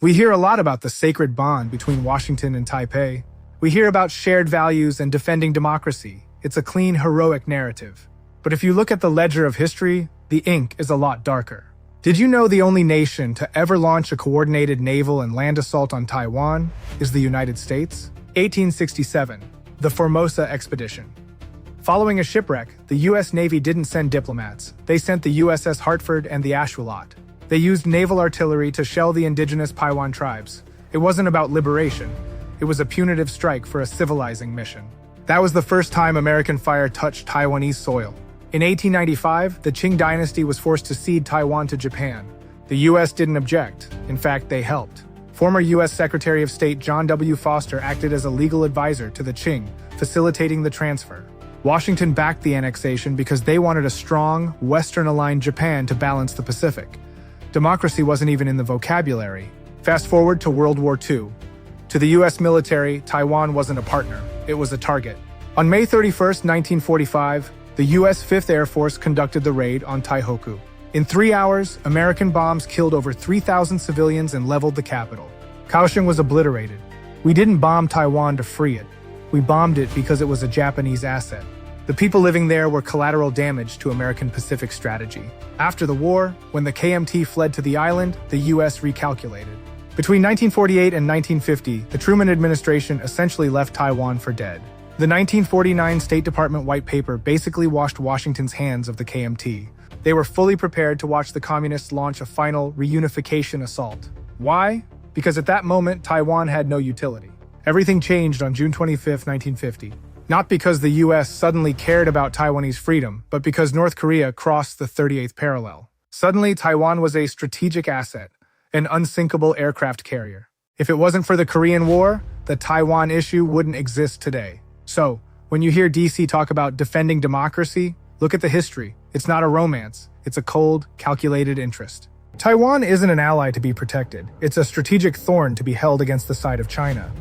We hear a lot about the sacred bond between Washington and Taipei. We hear about shared values and defending democracy. It's a clean, heroic narrative. But if you look at the ledger of history, the ink is a lot darker. Did you know the only nation to ever launch a coordinated naval and land assault on Taiwan is the United States? 1867, the Formosa Expedition. Following a shipwreck, the U.S. Navy didn't send diplomats. They sent the USS Hartford and the Ashuelot. They used naval artillery to shell the indigenous Taiwan tribes. It wasn't about liberation. It was a punitive strike for a civilizing mission. That was the first time American fire touched Taiwanese soil. In 1895, the Qing dynasty was forced to cede Taiwan to Japan. The U.S. didn't object. In fact, they helped. Former U.S. Secretary of State John W. Foster acted as a legal advisor to the Qing, facilitating the transfer. Washington backed the annexation because they wanted a strong, Western-aligned Japan to balance the Pacific. Democracy wasn't even in the vocabulary. Fast forward to World War II. To the U.S. military, Taiwan wasn't a partner. It was a target. On May 31, 1945, the U.S. 5th Air Force conducted the raid on Taihoku. In 3 hours, American bombs killed over 3,000 civilians and leveled the capital. Kaohsiung was obliterated. We didn't bomb Taiwan to free it. We bombed it because it was a Japanese asset. The people living there were collateral damage to American Pacific strategy. After the war, when the KMT fled to the island, the U.S. recalculated. Between 1948 and 1950, the Truman administration essentially left Taiwan for dead. The 1949 State Department White Paper basically washed Washington's hands of the KMT. They were fully prepared to watch the communists launch a final reunification assault. Why? Because at that moment, Taiwan had no utility. Everything changed on June 25, 1950. Not because the U.S. suddenly cared about Taiwanese freedom, but because North Korea crossed the 38th parallel. Suddenly, Taiwan was a strategic asset, an unsinkable aircraft carrier. If it wasn't for the Korean War, the Taiwan issue wouldn't exist today. So, when you hear DC talk about defending democracy, look at the history. It's not a romance. It's a cold, calculated interest. Taiwan isn't an ally to be protected. It's a strategic thorn to be held against the side of China.